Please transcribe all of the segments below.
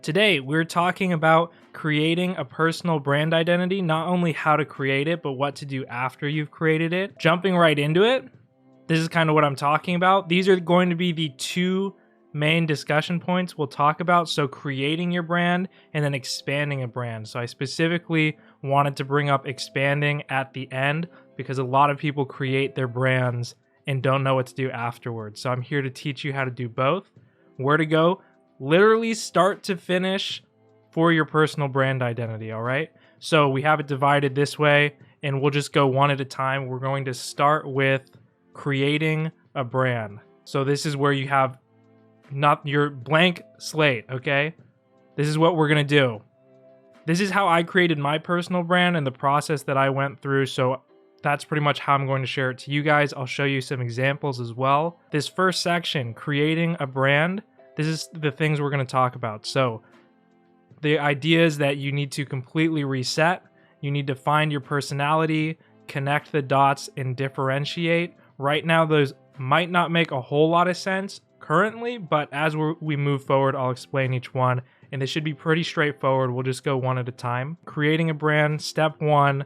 Today, we're talking about creating a personal brand identity, not only how to create it, but what to do after you've created it. Jumping right into it, this is kind of what I'm talking about. These are going to be the two main discussion points we'll talk about. So creating your brand and then expanding a brand. So I specifically wanted to bring up expanding at the end because a lot of people create their brands and don't know what to do afterwards. So I'm here to teach you how to do both, where to go, literally start to finish for your personal brand identity, all right? So we have it divided this way, and we'll just go one at a time. We're going to start with creating a brand. So this is where you have not your blank slate, okay? This is what we're gonna do. This is how I created my personal brand and the process that I went through. So that's pretty much how I'm going to share it to you guys. I'll show you some examples as well. This first section, creating a brand, this is the things we're going to talk about. So the idea is that you need to completely reset. You need to find your personality, connect the dots, and differentiate. Right now, those might not make a whole lot of sense currently, but as we move forward, I'll explain each one. And they should be pretty straightforward. We'll just go one at a time. Creating a brand, step one,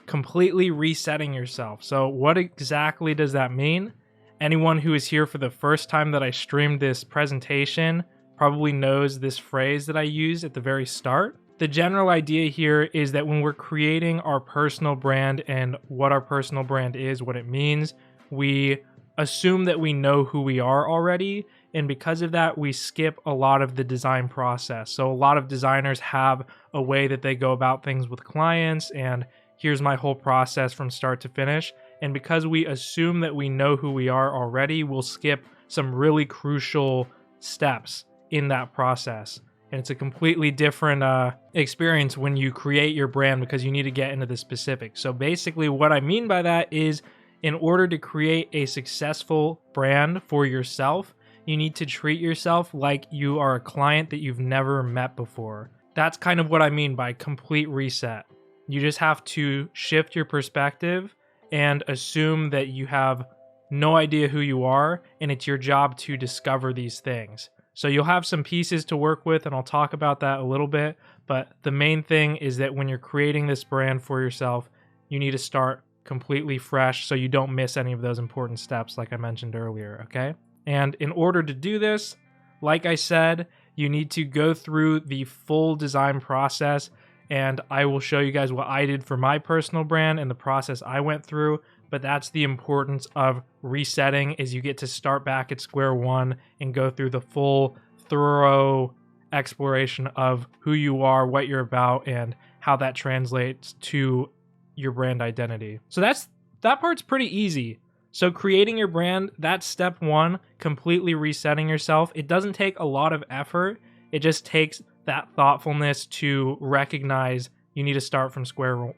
completely resetting yourself. So what exactly does that mean? Anyone who is here for the first time that I streamed this presentation probably knows this phrase that I use at the very start. The general idea here is that when we're creating our personal brand and what our personal brand is, what it means, we assume that we know who we are already. And because of that, we skip a lot of the design process. So a lot of designers have a way that they go about things with clients, and here's my whole process from start to finish. And because we assume that we know who we are already, we'll skip some really crucial steps in that process. And it's a completely different experience when you create your brand because you need to get into the specifics. So basically what I mean by that is in order to create a successful brand for yourself, you need to treat yourself like you are a client that you've never met before. That's kind of what I mean by complete reset. You just have to shift your perspective and assume that you have no idea who you are, and it's your job to discover these things. So you'll have some pieces to work with, and I'll talk about that a little bit, but the main thing is that when you're creating this brand for yourself, you need to start completely fresh so you don't miss any of those important steps like I mentioned earlier, okay? And in order to do this, like I said, you need to go through the full design process, and I will show you guys what I did for my personal brand and the process I went through. But that's the importance of resetting, is you get to start back at square one and go through the full, thorough exploration of who you are, what you're about, and how that translates to your brand identity. So that part's pretty easy. So creating your brand, that's step one, completely resetting yourself. It doesn't take a lot of effort. It just takes that thoughtfulness to recognize you need to start from square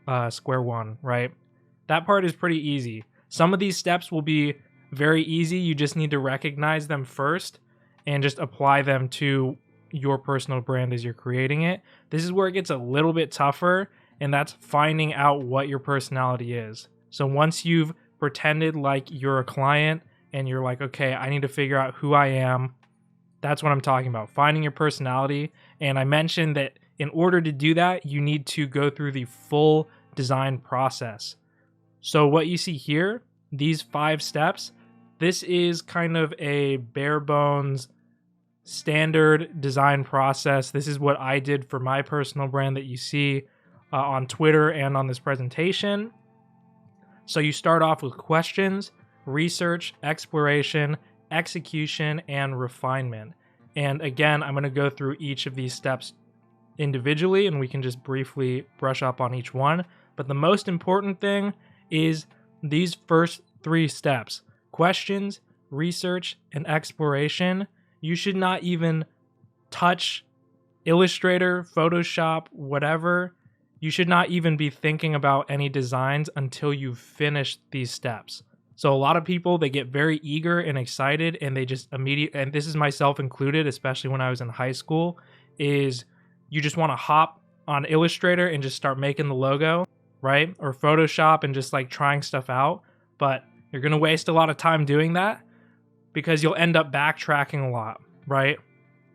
one, right? That part is pretty easy. Some of these steps will be very easy. You just need to recognize them first and just apply them to your personal brand as you're creating it. This is where it gets a little bit tougher, and that's finding out what your personality is. So once you've pretended like you're a client and you're like, okay, I need to figure out who I am, that's what I'm talking about, finding your personality. And I mentioned that in order to do that, you need to go through the full design process. So what you see here, these 5 steps, this is kind of a bare bones standard design process. This is what I did for my personal brand that you see on Twitter and on this presentation. So you start off with questions, research, exploration, execution, and refinement. And again, I'm going to go through each of these steps individually, and we can just briefly brush up on each one. But the most important thing is these first 3 steps: questions, research, and exploration. You should not even touch Illustrator, Photoshop, whatever. You should not even be thinking about any designs until you've finished these steps. So a lot of people, they get very eager and excited, and they just immediately, and this is myself included, especially when I was in high school, is you just want to hop on Illustrator and just start making the logo, right? Or Photoshop and just like trying stuff out. But you're going to waste a lot of time doing that because you'll end up backtracking a lot, right?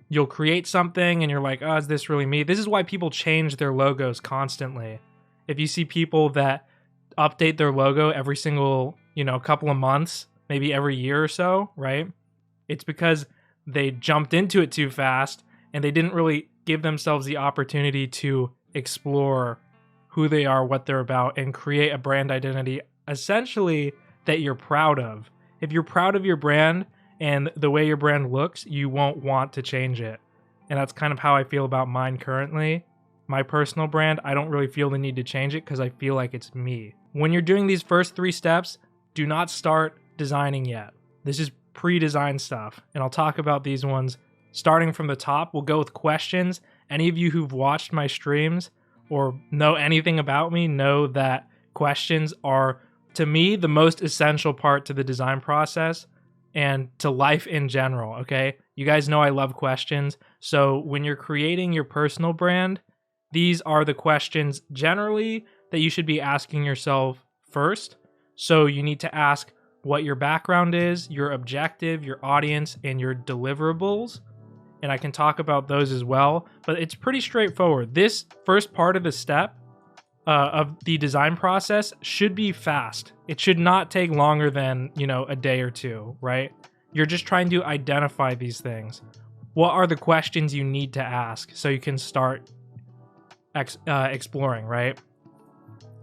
you'll create something and you're like, oh, is this really me? This is why people change their logos constantly. If you see people that update their logo every single, couple of months, maybe every year or so, right? It's because they jumped into it too fast and they didn't really give themselves the opportunity to explore who they are, what they're about, and create a brand identity essentially that you're proud of. If you're proud of your brand and the way your brand looks, you won't want to change it. And that's kind of how I feel about mine currently. My personal brand, I don't really feel the need to change it because I feel like it's me. When you're doing these first 3 steps, do not start designing yet. This is pre-design stuff, and I'll talk about these ones starting from the top. We'll go with questions. Any of you who've watched my streams or know anything about me know that questions are, to me, the most essential part to the design process and to life in general, okay? You guys know I love questions. So when you're creating your personal brand, these are the questions generally that you should be asking yourself first. So you need to ask what your background is, your objective, your audience, and your deliverables. And I can talk about those as well, but it's pretty straightforward. This first part of the step of the design process should be fast. It should not take longer than, a day or two, right? You're just trying to identify these things. What are the questions you need to ask so you can start exploring, right?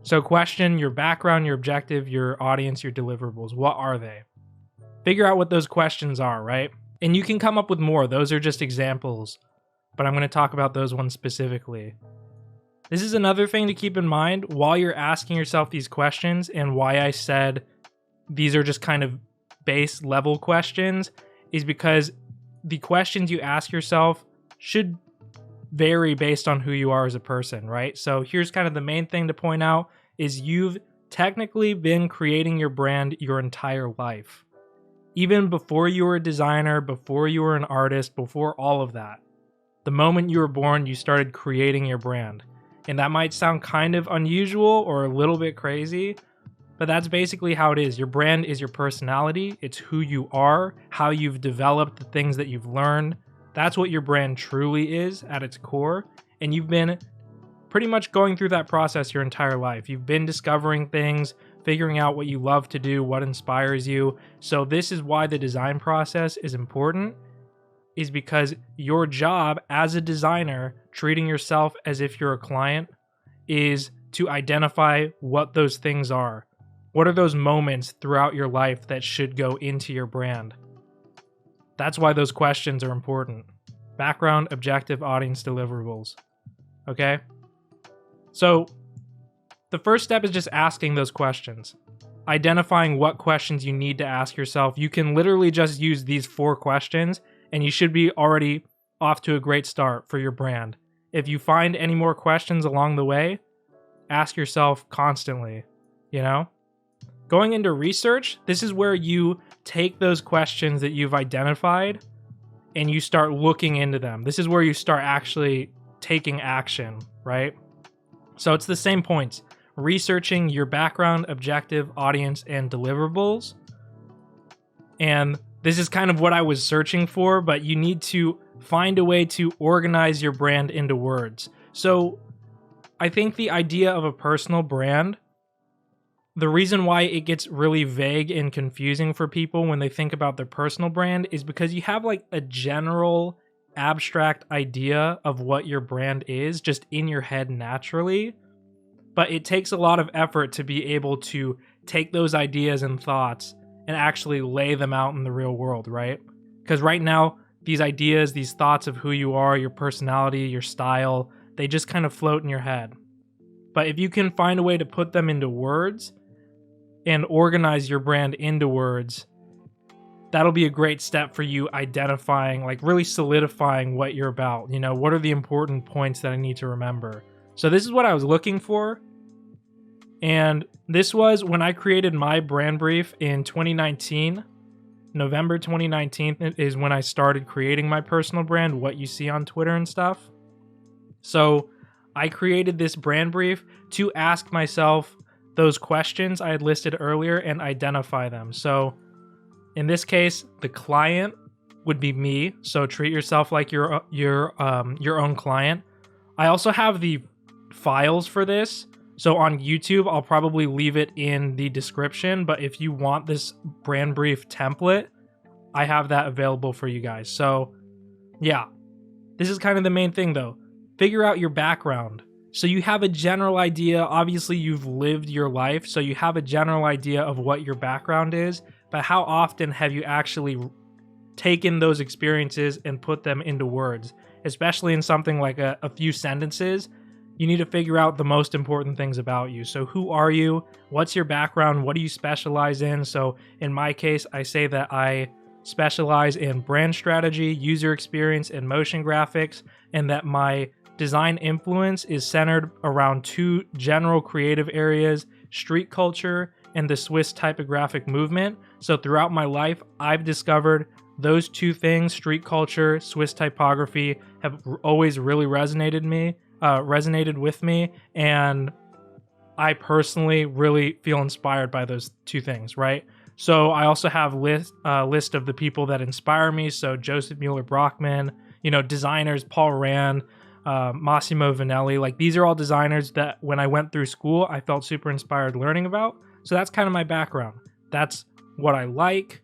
So question your background, your objective, your audience, your deliverables. What are they? Figure out what those questions are, right? And you can come up with more. Those are just examples, but I'm going to talk about those ones specifically. This is another thing to keep in mind while you're asking yourself these questions, and why I said these are just kind of base level questions is because the questions you ask yourself should vary based on who you are as a person, right? So here's kind of the main thing to point out is you've technically been creating your brand your entire life. Even before you were a designer, before you were an artist, before all of that. The moment you were born, you started creating your brand. And that might sound kind of unusual or a little bit crazy, but that's basically how it is. Your brand is your personality. It's who you are, how you've developed the things that you've learned. That's what your brand truly is at its core. And you've been pretty much going through that process your entire life. You've been discovering things, figuring out what you love to do, what inspires you. So this is why the design process is important, is because your job as a designer, treating yourself as if you're a client, is to identify what those things are. What are those moments throughout your life that should go into your brand? That's why those questions are important. Background, objective, audience, deliverables. Okay? So the first step is just asking those questions. Identifying what questions you need to ask yourself. You can literally just use these 4 questions and you should be already off to a great start for your brand. If you find any more questions along the way, ask yourself constantly, Going into research, this is where you take those questions that you've identified and you start looking into them. This is where you start actually taking action, right? So it's the same points. Researching your background, objective, audience, and deliverables. And this is kind of what I was searching for, but you need to find a way to organize your brand into words. So I think the idea of a personal brand, the reason why it gets really vague and confusing for people when they think about their personal brand is because you have like a general abstract idea of what your brand is just in your head naturally, but it takes a lot of effort to be able to take those ideas and thoughts and actually lay them out in the real world, right? Because right now, these ideas, these thoughts of who you are, your personality, your style, they just kind of float in your head. But if you can find a way to put them into words and organize your brand into words, that'll be a great step for you identifying, like really solidifying what you're about. What are the important points that I need to remember? So this is what I was looking for. And this was when I created my brand brief in 2019. November 2019 is when I started creating my personal brand, what you see on Twitter and stuff. So I created this brand brief to ask myself those questions I had listed earlier and identify them. So in this case, the client would be me. So treat yourself like your own client. I also have the files for this. So on YouTube, I'll probably leave it in the description. But if you want this brand brief template, I have that available for you guys. So yeah, this is kind of the main thing though. Figure out your background. So you have a general idea. Obviously, you've lived your life, so you have a general idea of what your background is. But how often have you actually taken those experiences and put them into words? Especially in something like a few sentences, you need to figure out the most important things about you. So who are you? What's your background? What do you specialize in? So in my case, I say that I specialize in brand strategy, user experience, and motion graphics, and that my design influence is centered around two general creative areas: street culture and the Swiss typographic movement. So throughout my life, I've discovered those two things, street culture, Swiss typography, have always really resonated with me, and I personally really feel inspired by those two things, right? So I also have a list of the people that inspire me. So Joseph Mueller-Brockman, designers, Paul Rand, Massimo Vanelli. Like, these are all designers that when I went through school, I felt super inspired learning about. So that's kind of my background. That's what I like,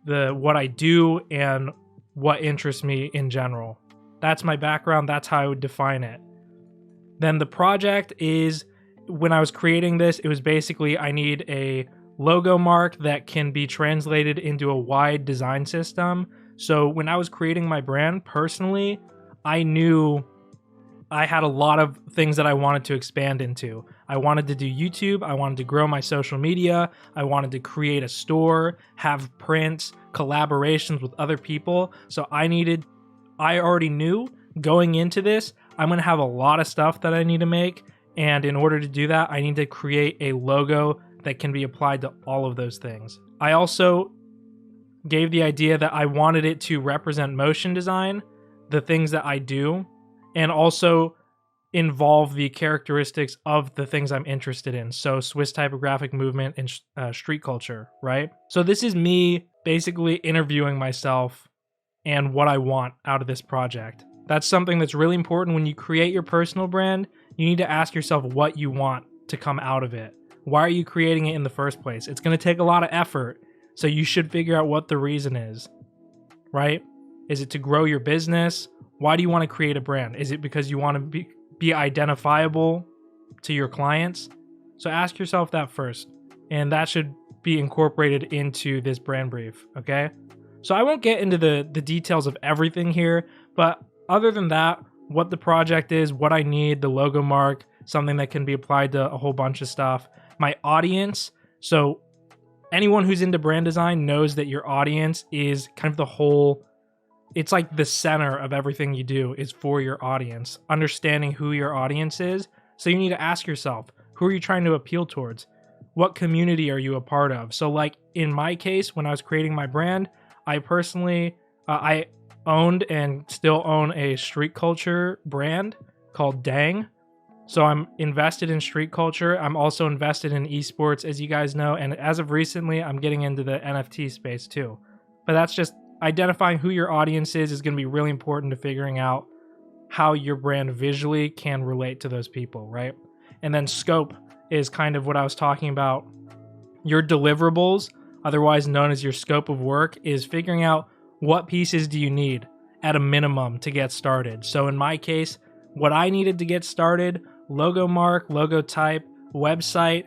what I do, and what interests me in general. That's my background. That's how I would define it. Then the project is, when I was creating this, it was basically I need a logo mark that can be translated into a wide design system. So when I was creating my brand, personally, I knew I had a lot of things that I wanted to expand into. I wanted to do YouTube. I wanted to grow my social media. I wanted to create a store, have prints, collaborations with other people. So I already knew going into this, I'm going to have a lot of stuff that I need to make. And in order to do that, I need to create a logo that can be applied to all of those things. I also gave the idea that I wanted it to represent motion design, the things that I do, and also involve the characteristics of the things I'm interested in. So Swiss typographic movement and street culture, right? So this is me basically interviewing myself and what I want out of this project. That's something that's really important when you create your personal brand. You need to ask yourself what you want to come out of it. Why are you creating it in the first place? It's going to take a lot of effort, so you should figure out what the reason is, right? Is it to grow your business? Why do you want to create a brand? Is it because you want to be identifiable to your clients? So ask yourself that first, and that should be incorporated into this brand brief, okay? So I won't get into the details of everything here, but other than that, what the project is, what I need, the logo mark, something that can be applied to a whole bunch of stuff. My audience, so anyone who's into brand design knows that your audience is kind of it's like the center of everything you do is for your audience. Understanding who your audience is. So you need to ask yourself, who are you trying to appeal towards? What community are you a part of? So like in my case, when I was creating my brand, I personally, I owned and still own a street culture brand called Dang. So I'm invested in street culture. I'm also invested in esports, as you guys know. And as of recently, I'm getting into the NFT space too. But that's just identifying who your audience is going to be really important to figuring out how your brand visually can relate to those people, right? And then scope is kind of what I was talking about. Your deliverables, otherwise known as your scope of work, is figuring out what pieces do you need at a minimum to get started. So in my case, what I needed to get started: logo mark, logo type, website,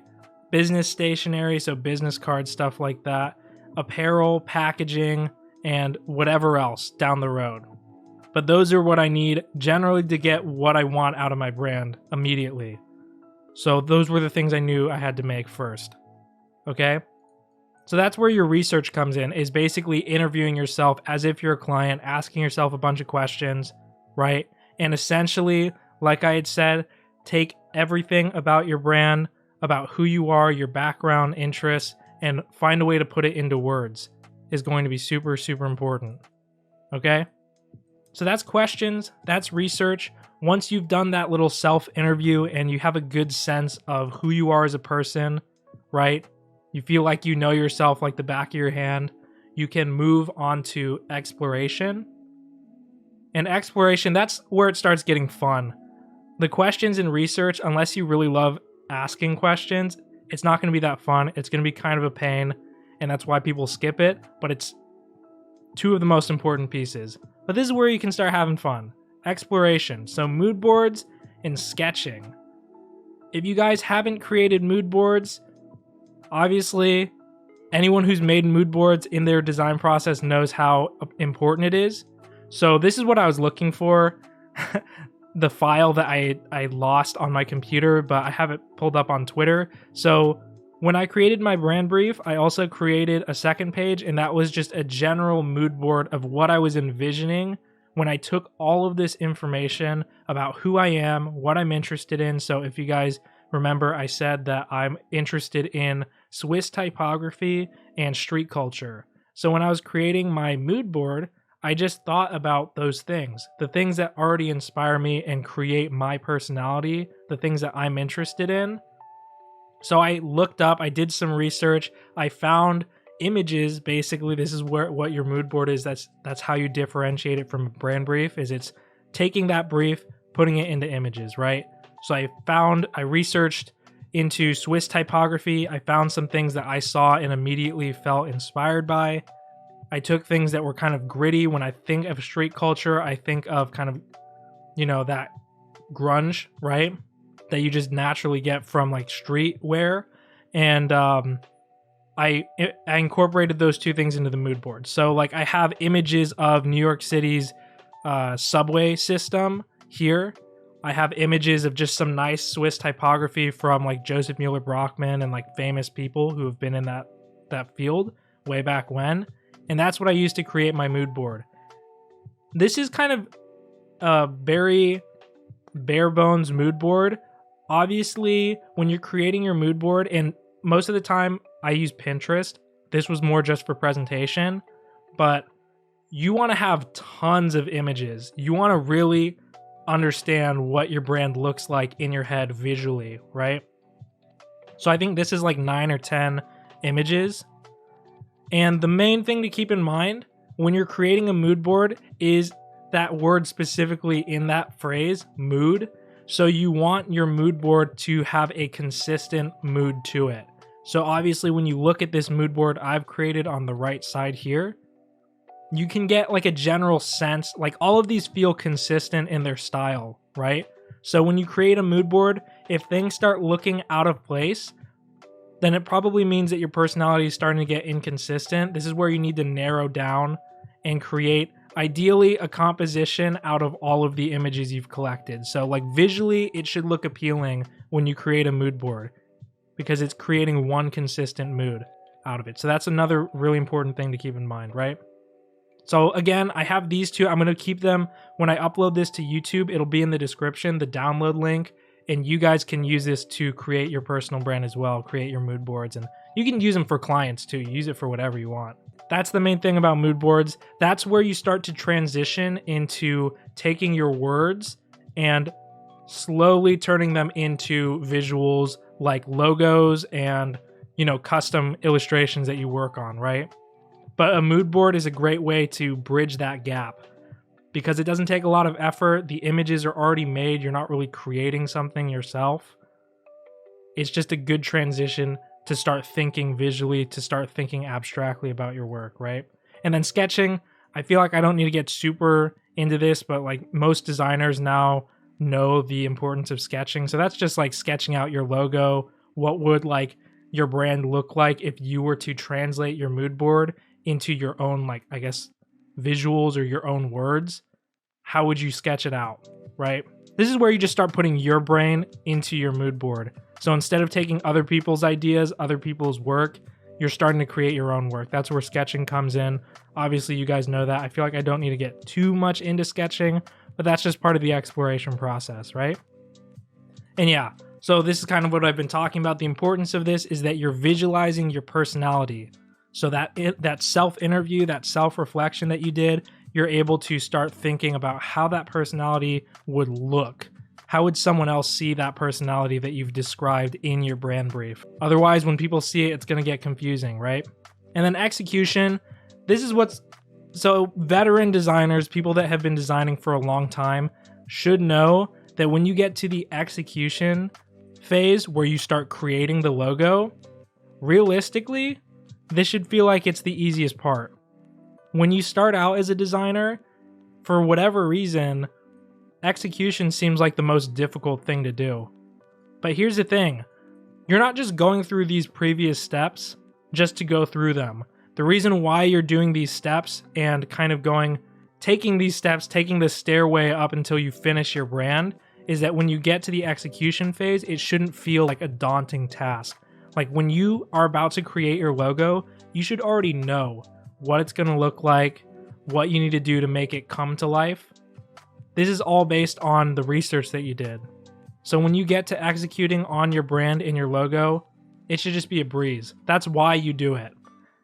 business stationery, so business cards, stuff like that, apparel, packaging, and whatever else down the road. But those are what I need generally to get what I want out of my brand immediately. So those were the things I knew I had to make first. Okay? So that's where your research comes in, is basically interviewing yourself as if you're a client, asking yourself a bunch of questions, right? And essentially, like I had said, take everything about your brand, about who you are, your background, interests, and find a way to put it into words is going to be super, super important. Okay? So that's questions, that's research. Once you've done that little self-interview and you have a good sense of who you are as a person, right? You feel like you know yourself like the back of your hand. you can move on to exploration. And exploration, that's where it starts getting fun. The questions in research, unless you really love asking questions, it's not going to be that fun. It's going to be kind of a pain, and that's why people skip it, but it's two of the most important pieces. But this is where you can start having fun. Exploration. So mood boards and sketching. If you guys haven't created mood boards, obviously anyone who's made mood boards in their design process knows how important it is. So this is what I was looking for. The file that I lost on my computer, but I have it pulled up on Twitter. So when I created my brand brief, I also created a second page, and that was just a general mood board of what I was envisioning when I took all of this information about who I am, what I'm interested in. So if you guys remember, I said that I'm interested in Swiss typography and street culture. So when I was creating my mood board, I just thought about those things, the things that already inspire me and create my personality, the things that I'm interested in. So I looked up, I did some research, I found images. Basically, this is what your mood board is. That's how you differentiate it from a brand brief, is it's taking that brief, putting it into images, right? So I researched into Swiss typography. I found some things that I saw and immediately felt inspired by. I took things that were kind of gritty. When I think of street culture, I think of kind of, that grunge, right? That you just naturally get from like streetwear. And I incorporated those two things into the mood board. So like I have images of New York City's subway system here. I have images of just some nice Swiss typography from like Joseph Mueller-Brockmann and like famous people who have been in that field way back when. And that's what I used to create my mood board. This is kind of a very bare bones mood board. Obviously, when you're creating your mood board, and most of the time I use Pinterest, this was more just for presentation, but you want to have tons of images. You want to really understand what your brand looks like in your head visually, right? So I think this is like 9 or 10 images. And the main thing to keep in mind when you're creating a mood board is that word specifically in that phrase, mood. So you want your mood board to have a consistent mood to it. So obviously when you look at this mood board I've created on the right side here, you can get like a general sense, like all of these feel consistent in their style, right? So when you create a mood board, if things start looking out of place, then it probably means that your personality is starting to get inconsistent. This is where you need to narrow down and create, ideally, a composition out of all of the images you've collected. So like visually, it should look appealing when you create a mood board because it's creating one consistent mood out of it. So that's another really important thing to keep in mind, right? So again, I have these two. I'm going to keep them when I upload this to YouTube. It'll be in the description, the download link. And you guys can use this to create your personal brand as well, create your mood boards, and you can use them for clients too. Use it for whatever you want. That's the main thing about mood boards. That's where you start to transition into taking your words and slowly turning them into visuals like logos and, custom illustrations that you work on, right? But a mood board is a great way to bridge that gap, because it doesn't take a lot of effort. The images are already made. You're not really creating something yourself. It's just a good transition to start thinking visually, to start thinking abstractly about your work, right? And then sketching, I feel like I don't need to get super into this, but like most designers now know the importance of sketching. So that's just like sketching out your logo. What would like your brand look like if you were to translate your mood board into your own, like, I guess, visuals or your own words? How would you sketch it out, right? This is where you just start putting your brain into your mood board. So instead of taking other people's ideas, other people's work, you're starting to create your own work. That's where sketching comes in. Obviously, you guys know that. I feel like I don't need to get too much into sketching, but that's just part of the exploration process, right? And yeah, so this is kind of what I've been talking about. The importance of this is that you're visualizing your personality. So that self-interview, that self-reflection that you did, you're able to start thinking about how that personality would look. How would someone else see that personality that you've described in your brand brief? Otherwise, when people see it, it's going to get confusing, right? And then execution, This is what's so veteran designers, people that have been designing for a long time, should know that when you get to the execution phase where you start creating the logo, realistically, this should feel like it's the easiest part. When you start out as a designer, for whatever reason, execution seems like the most difficult thing to do. But here's the thing, you're not just going through these previous steps just to go through them. The reason why you're doing these steps and kind of taking these steps, taking the stairway up until you finish your brand, is that when you get to the execution phase, it shouldn't feel like a daunting task. Like when you are about to create your logo, you should already know what it's going to look like, what you need to do to make it come to life. This is all based on the research that you did. So when you get to executing on your brand and your logo, it should just be a breeze. That's why you do it.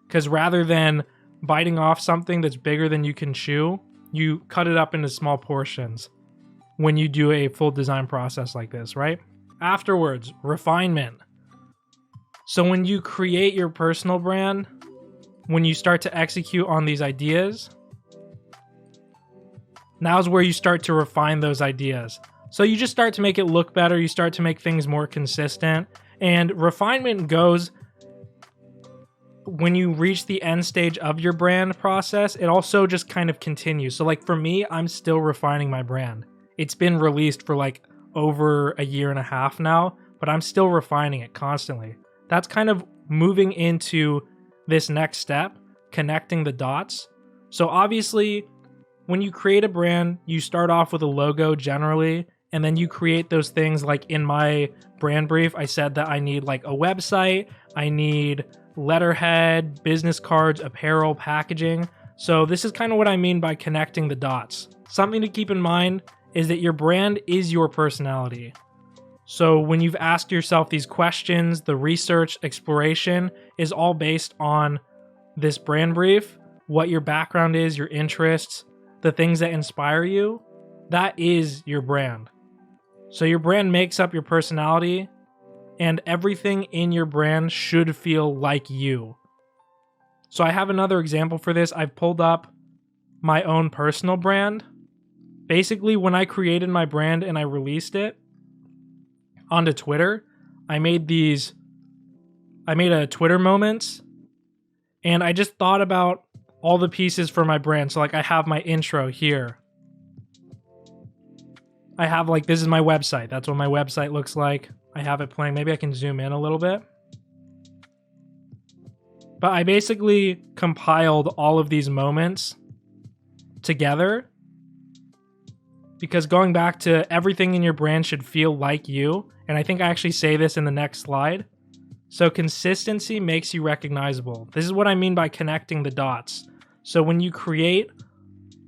Because rather than biting off something that's bigger than you can chew, you cut it up into small portions when you do a full design process like this, right? Afterwards, refinement. So when you create your personal brand, when you start to execute on these ideas, now's where you start to refine those ideas. So you just start to make it look better, you start to make things more consistent, and refinement goes when you reach the end stage of your brand process. It also just kind of continues. So like for me, I'm still refining my brand. It's been released for like over a year and a half now, but I'm still refining it constantly. That's kind of moving into this next step, connecting the dots. So obviously, when you create a brand, you start off with a logo generally, and then you create those things. Like in my brand brief, I said that I need like a website, I need letterhead, business cards, apparel, packaging. So this is kind of what I mean by connecting the dots. Something to keep in mind is that your brand is your personality. So when you've asked yourself these questions, the research, exploration is all based on this brand brief, what your background is, your interests, the things that inspire you. That is your brand. So your brand makes up your personality, and everything in your brand should feel like you. So I have another example for this. I've pulled up my own personal brand. Basically, when I created my brand and I released it onto Twitter, I made a Twitter moments, and I just thought about all the pieces for my brand. So like I have my intro here. I have like, this is my website. That's what my website looks like. I have it playing. Maybe I can zoom in a little bit. But I basically compiled all of these moments together, because going back to everything in your brand should feel like you. And I think I actually say this in the next slide. So consistency makes you recognizable. This is what I mean by connecting the dots. So when you create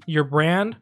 your brand,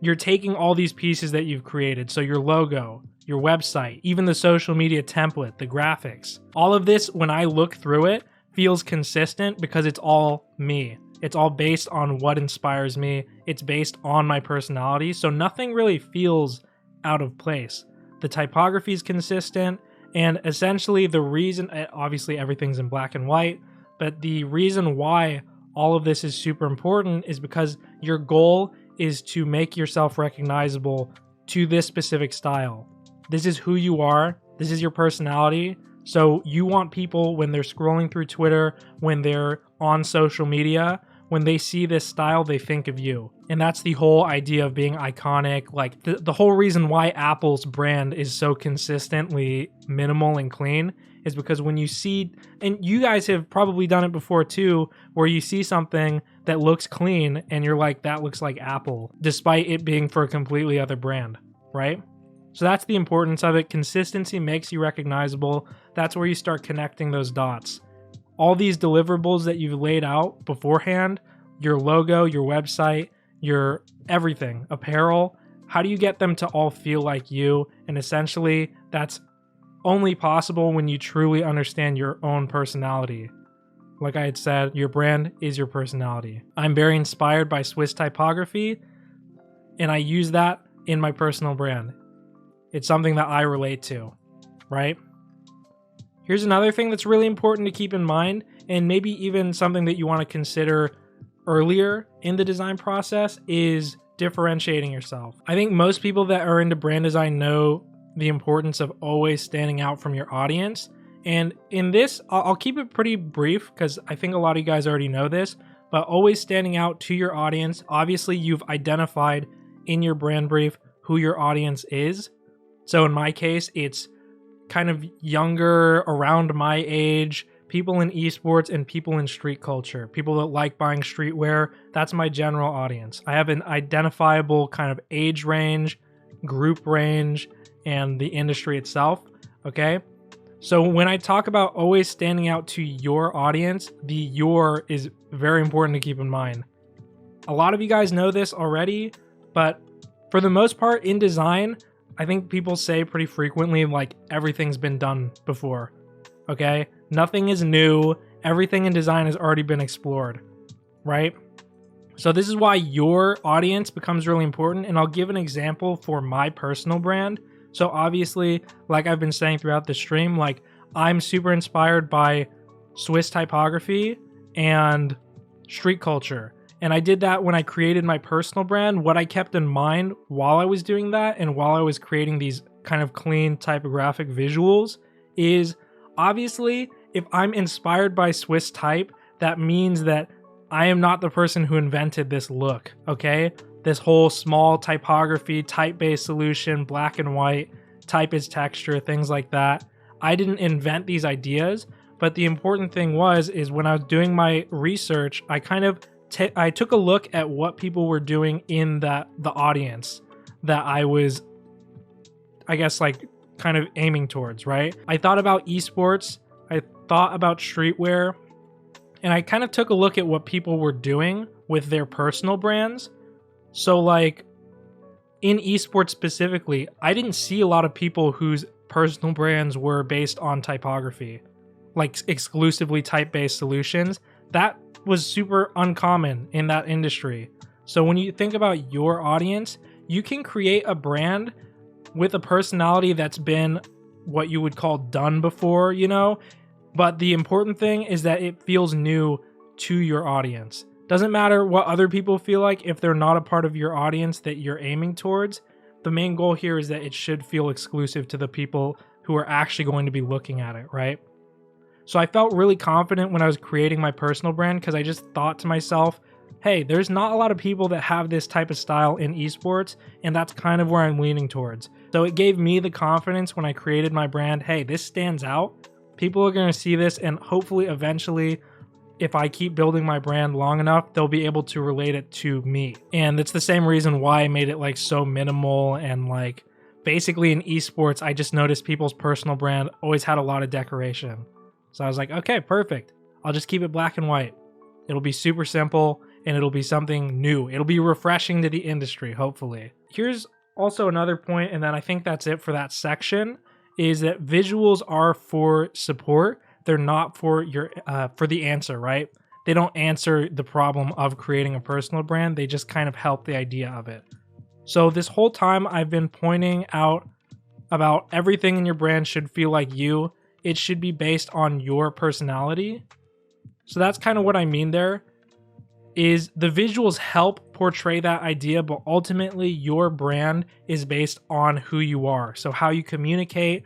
you're taking all these pieces that you've created. So your logo, your website, even the social media template, the graphics, all of this, when I look through it, feels consistent because it's all me. It's all based on what inspires me. It's based on my personality. So nothing really feels out of place. The typography is consistent. And essentially the reason, obviously everything's in black and white, but the reason why all of this is super important is because your goal is to make yourself recognizable to this specific style. This is who you are. This is your personality. So you want people, when they're scrolling through Twitter, when they're on social media, when they see this style, they think of you. And that's the whole idea of being iconic. Like the whole reason why Apple's brand is so consistently minimal and clean is because when you see, and you guys have probably done it before too, where you see something that looks clean and you're like, that looks like Apple, despite it being for a completely other brand, right? So that's the importance of it. Consistency makes you recognizable. That's where you start connecting those dots. All these deliverables that you've laid out beforehand, your logo, your website, your everything, apparel, how do you get them to all feel like you? And essentially, that's only possible when you truly understand your own personality. Like I had said, your brand is your personality. I'm very inspired by Swiss typography, and I use that in my personal brand. It's something that I relate to, right? Here's another thing that's really important to keep in mind and maybe even something that you want to consider earlier in the design process, is differentiating yourself. I think most people that are into brand design know the importance of always standing out from your audience. And in this, I'll keep it pretty brief because I think a lot of you guys already know this, but always standing out to your audience. Obviously, you've identified in your brand brief who your audience is. So in my case, it's kind of younger, around my age, people in esports and people in street culture, people that like buying streetwear. That's my general audience. I have an identifiable kind of age range, group range, and the industry itself. Okay. So when I talk about always standing out to your audience, the your is very important to keep in mind. A lot of you guys know this already, but for the most part in design, I think people say pretty frequently like everything's been done before. Okay? Nothing is new. Everything in design has already been explored, right? So this is why your audience becomes really important, and I'll give an example for my personal brand. So obviously, like I've been saying throughout the stream, like I'm super inspired by Swiss typography and street culture. And I did that when I created my personal brand. What I kept in mind while I was doing that and while I was creating these kind of clean typographic visuals is obviously if I'm inspired by Swiss type, that means that I am not the person who invented this look, okay? This whole small typography, type-based solution, black and white, type is texture, things like that. I didn't invent these ideas, but the important thing is when I was doing my research, I kind of I took a look at what people were doing in the audience that I was, I guess, like kind of aiming towards, right? I thought about esports, I thought about streetwear, and I kind of took a look at what people were doing with their personal brands. So like in esports specifically, I didn't see a lot of people whose personal brands were based on typography, like exclusively type-based solutions. That was super uncommon in that industry. So when you think about your audience, you can create a brand with a personality that's been what you would call done before, you know? But the important thing is that it feels new to your audience. Doesn't matter what other people feel like if they're not a part of your audience that you're aiming towards. The main goal here is that it should feel exclusive to the people who are actually going to be looking at it, right? So I felt really confident when I was creating my personal brand because I just thought to myself, hey, there's not a lot of people that have this type of style in esports, and that's kind of where I'm leaning towards. So it gave me the confidence when I created my brand, hey, this stands out. People are going to see this, and hopefully eventually, if I keep building my brand long enough, they'll be able to relate it to me. And it's the same reason why I made it like so minimal, and like basically in esports, I just noticed people's personal brand always had a lot of decoration. So I was like, okay, perfect. I'll just keep it black and white. It'll be super simple and it'll be something new. It'll be refreshing to the industry, hopefully. Here's also another point, and then I think that's it for that section, is that visuals are for support. They're not for your for the answer, right? They don't answer the problem of creating a personal brand. They just kind of help the idea of it. So this whole time I've been pointing out about everything in your brand should feel like you. It should be based on your personality. So that's kind of what I mean there, is the visuals help portray that idea, but ultimately your brand is based on who you are. So how you communicate,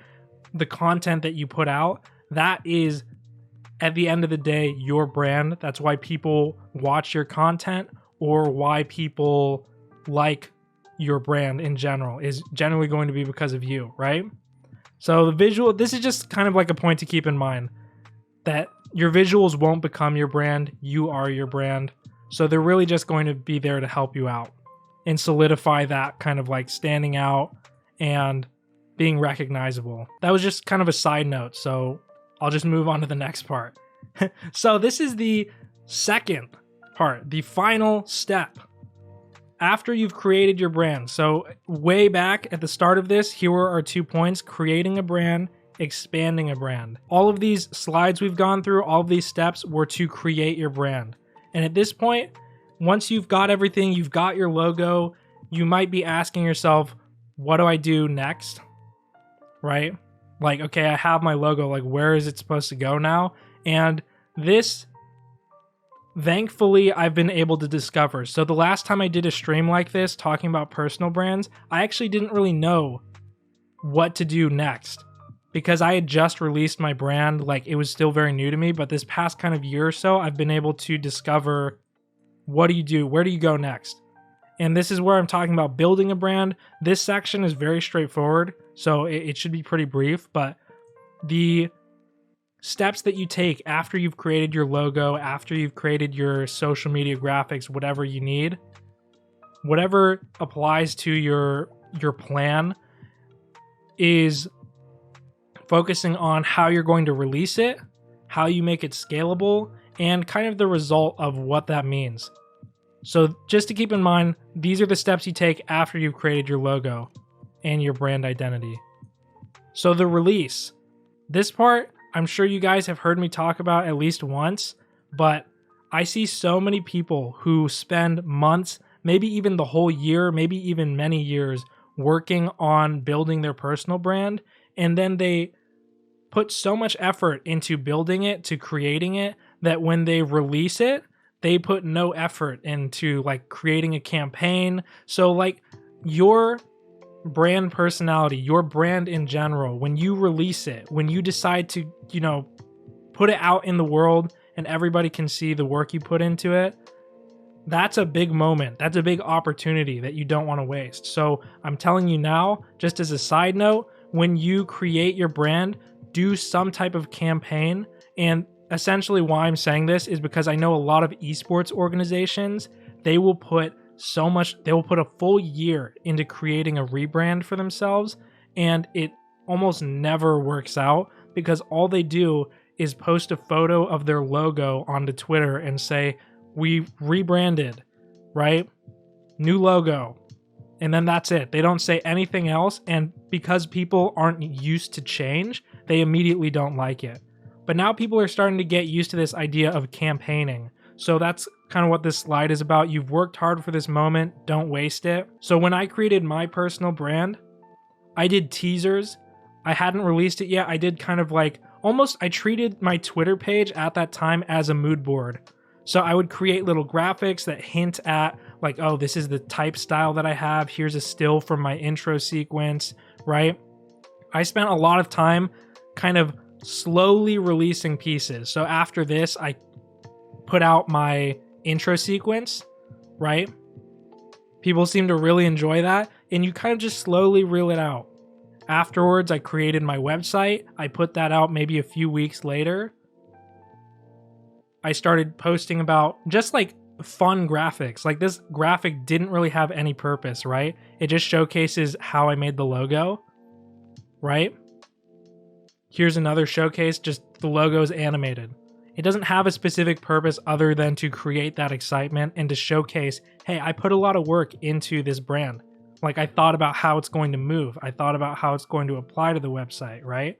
the content that you put out, that is at the end of the day your brand. That's why people watch your content, or why people like your brand in general, is generally going to be because of you, right? So the visual, this is just kind of like a point to keep in mind, that your visuals won't become your brand. You are your brand. So they're really just going to be there to help you out and solidify that kind of like standing out and being recognizable. That was just kind of a side note. So I'll just move on to the next part. So this is the second part, the final step after you've created your brand. So way back at the start of this, here were our 2 points: creating a brand, expanding a brand. All of these slides we've gone through, all of these steps were to create your brand. And at this point, once you've got everything, you've got your logo, you might be asking yourself, what do I do next? Right? Like, okay, I have my logo, like where is it supposed to go now? And This, thankfully, I've been able to discover. So the last time I did a stream like this, talking about personal brands, I actually didn't really know what to do next because I had just released my brand. Like, it was still very new to me, but this past kind of year or so, I've been able to discover, what do you do? Where do you go next? And this is where I'm talking about building a brand. This section is very straightforward, so it should be pretty brief, but the steps that you take after you've created your logo, after you've created your social media graphics, whatever you need, whatever applies to your plan, is focusing on how you're going to release it, how you make it scalable, and kind of the result of what that means. So just to keep in mind, these are the steps you take after you've created your logo and your brand identity. So the release. This part, I'm sure you guys have heard me talk about at least once, but I see so many people who spend months, maybe even the whole year, maybe even many years, working on building their personal brand, and then they put so much effort into building it, to creating it, that when they release it, they put no effort into like creating a campaign. So like your brand personality, your brand in general, when you release it, when you decide to, put it out in the world and everybody can see the work you put into it, that's a big moment. That's a big opportunity that you don't want to waste. So I'm telling you now, just as a side note, when you create your brand, do some type of campaign. And essentially why I'm saying this is because I know a lot of esports organizations, they will put a full year into creating a rebrand for themselves, and it almost never works out because all they do is post a photo of their logo onto Twitter and say, we rebranded, right? New logo. And then that's it. They don't say anything else, and because people aren't used to change, they immediately don't like it. But now people are starting to get used to this idea of campaigning. So that's kind of what this slide is about. You've worked hard for this moment, don't waste it. So when I created my personal brand, I did teasers. I hadn't released it yet. I did kind of like, I treated my Twitter page at that time as a mood board. So I would create little graphics that hint at like, oh, this is the type style that I have. Here's a still from my intro sequence, right? I spent a lot of time kind of slowly releasing pieces. So after this, I put out my intro sequence, right? People seem to really enjoy that, and you kind of just slowly reel it out. Afterwards, I created my website. I put that out maybe a few weeks later. I started posting about just like fun graphics. Like this graphic didn't really have any purpose, right? It just showcases how I made the logo, right? Here's another showcase, just the logo's animated. It doesn't have a specific purpose other than to create that excitement and to showcase, hey, I put a lot of work into this brand. Like I thought about how it's going to move. I thought about how it's going to apply to the website, right?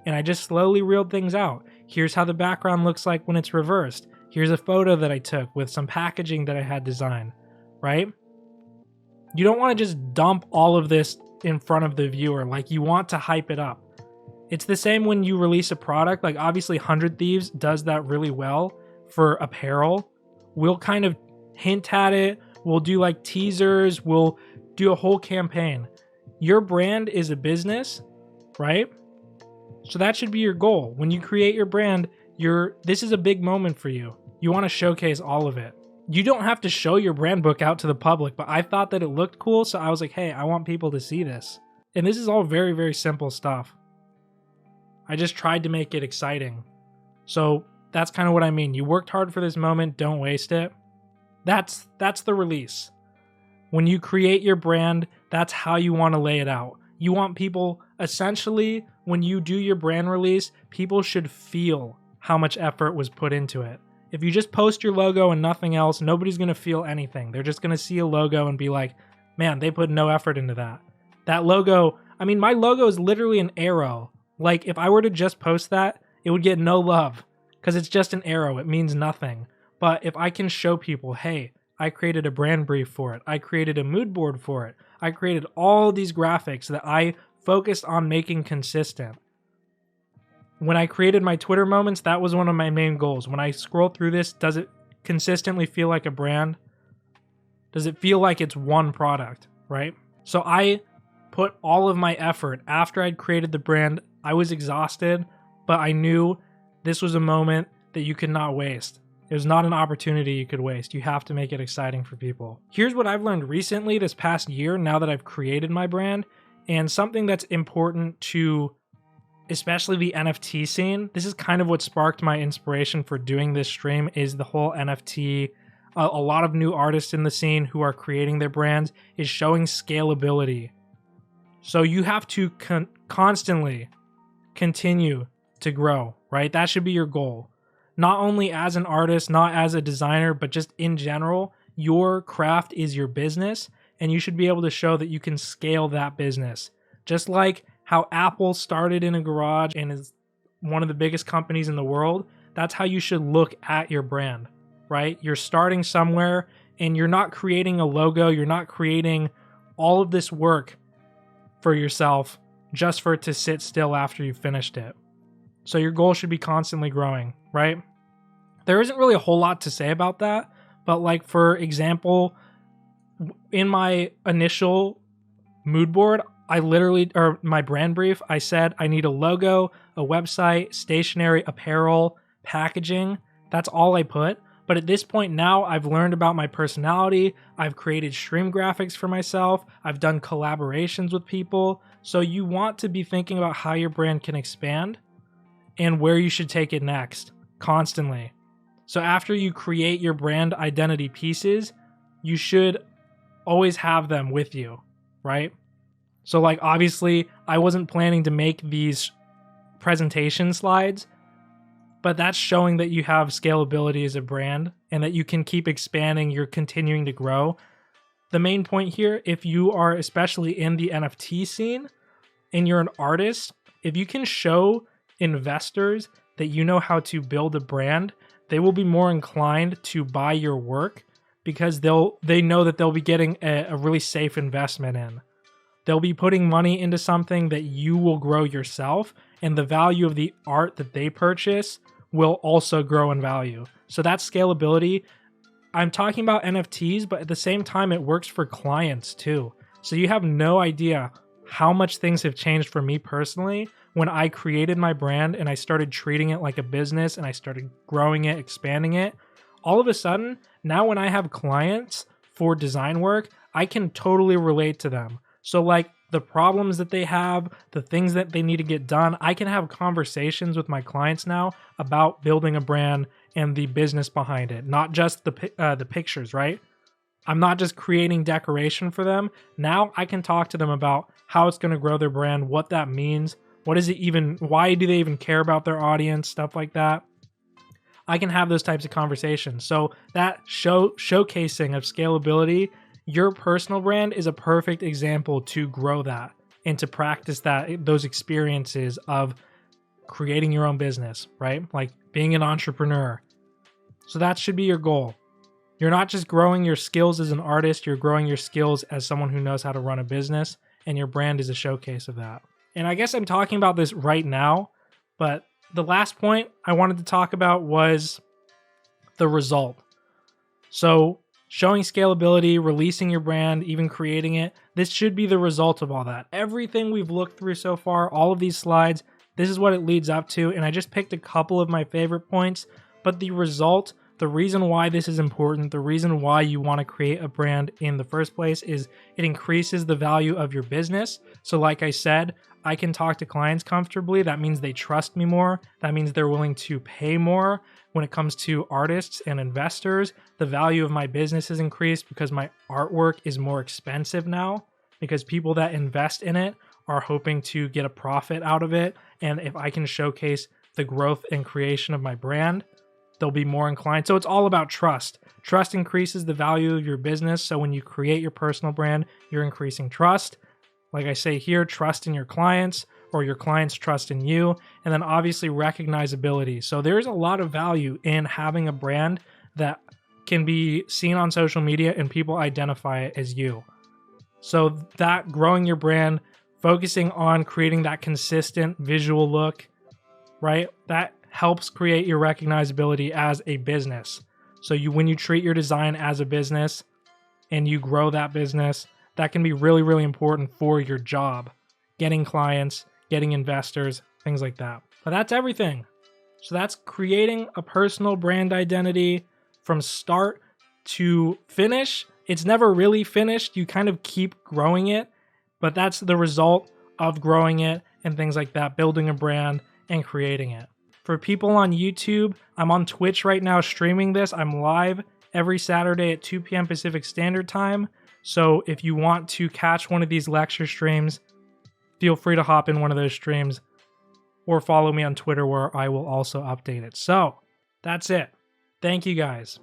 And I just slowly reeled things out. Here's how the background looks like when it's reversed. Here's a photo that I took with some packaging that I had designed, right? You don't want to just dump all of this in front of the viewer. Like you want to hype it up. It's the same when you release a product. Like obviously 100 Thieves does that really well for apparel. We'll kind of hint at it. We'll do like teasers. We'll do a whole campaign. Your brand is a business, right? So that should be your goal. When you create your brand, this is a big moment for you. You want to showcase all of it. You don't have to show your brand book out to the public, but I thought that it looked cool, so I was like, hey, I want people to see this. And this is all very, very simple stuff. I just tried to make it exciting. So that's kind of what I mean. You worked hard for this moment, don't waste it. That's the release. When you create your brand, that's how you want to lay it out. You want people, essentially, when you do your brand release, people should feel how much effort was put into it. If you just post your logo and nothing else, nobody's going to feel anything. They're just going to see a logo and be like, man, they put no effort into that. That logo, I mean, my logo is literally an arrow. Like, if I were to just post that, it would get no love because it's just an arrow. It means nothing. But if I can show people, hey, I created a brand brief for it. I created a mood board for it. I created all these graphics that I focused on making consistent. When I created my Twitter moments, that was one of my main goals. When I scroll through this, does it consistently feel like a brand? Does it feel like it's one product, right? So I put all of my effort after I'd created the brand. I was exhausted, but I knew this was a moment that you could not waste. It was not an opportunity you could waste. You have to make it exciting for people. Here's what I've learned recently this past year, now that I've created my brand, and something that's important to especially the NFT scene. This is kind of what sparked my inspiration for doing this stream, is the whole NFT. A lot of new artists in the scene who are creating their brands is showing scalability. So you have to constantly continue to grow, right? That should be your goal. Not only as an artist, not as a designer, but just in general, your craft is your business, and you should be able to show that you can scale that business. Just like how Apple started in a garage and is one of the biggest companies in the world, that's how you should look at your brand, right? You're starting somewhere and you're not creating a logo, you're not creating all of this work for yourself just for it to sit still after you've finished it. So your goal should be constantly growing, right? There isn't really a whole lot to say about that, but like for example, in my initial mood board, my brand brief, I said I need a logo, a website, stationery, apparel, packaging. That's all I put. But at this point now, I've learned about my personality. I've created stream graphics for myself. I've done collaborations with people. So you want to be thinking about how your brand can expand and where you should take it next, constantly. So after you create your brand identity pieces, you should always have them with you, right? So like obviously I wasn't planning to make these presentation slides, but that's showing that you have scalability as a brand and that you can keep expanding, you're continuing to grow. The main point here, if you are especially in the NFT scene and you're an artist, if you can show investors that you know how to build a brand, they will be more inclined to buy your work because they know that they'll be getting a really safe investment in. They'll be putting money into something that you will grow yourself, and the value of the art that they purchase will also grow in value. So that's scalability. I'm talking about NFTs, but at the same time, it works for clients too. So you have no idea how much things have changed for me personally when I created my brand and I started treating it like a business and I started growing it, expanding it. All of a sudden, now when I have clients for design work, I can totally relate to them. So like the problems that they have, the things that they need to get done, I can have conversations with my clients now about building a brand and the business behind it, not just the pictures, right? I'm not just creating decoration for them. Now I can talk to them about how it's going to grow their brand, what that means, what is it even, why do they even care about their audience, stuff like that. I can have those types of conversations. So that showcasing of scalability, your personal brand is a perfect example to grow that and to practice those experiences of creating your own business, right? Like being an entrepreneur. So that should be your goal. You're not just growing your skills as an artist, you're growing your skills as someone who knows how to run a business, and your brand is a showcase of that. And I guess I'm talking about this right now, but the last point I wanted to talk about was the result. So showing scalability, releasing your brand, even creating it, this should be the result of all that. Everything we've looked through so far, all of these slides, this is what it leads up to. And I just picked a couple of my favorite points, but the result, the reason why this is important, the reason why you want to create a brand in the first place is it increases the value of your business. So like I said, I can talk to clients comfortably. That means they trust me more. That means they're willing to pay more. When it comes to artists and investors, the value of my business is increased because my artwork is more expensive now, because people that invest in it are hoping to get a profit out of it. And if I can showcase the growth and creation of my brand, they'll be more inclined. So it's all about trust. Trust increases the value of your business. So when you create your personal brand, you're increasing trust. Like I say here, trust in your clients, or your clients' trust in you, and then obviously recognizability. So there's a lot of value in having a brand that can be seen on social media and people identify it as you. So that growing your brand, focusing on creating that consistent visual look, right? That helps create your recognizability as a business. So when you treat your design as a business and you grow that business, that can be really, really important for your job, getting clients, getting investors, things like that. But that's everything. So that's creating a personal brand identity from start to finish. It's never really finished. You kind of keep growing it, but that's the result of growing it and things like that, building a brand and creating it. For people on YouTube, I'm on Twitch right now streaming this. I'm live every Saturday at 2 p.m. Pacific Standard Time. So if you want to catch one of these lecture streams, feel free to hop in one of those streams or follow me on Twitter where I will also update it. So that's it. Thank you guys.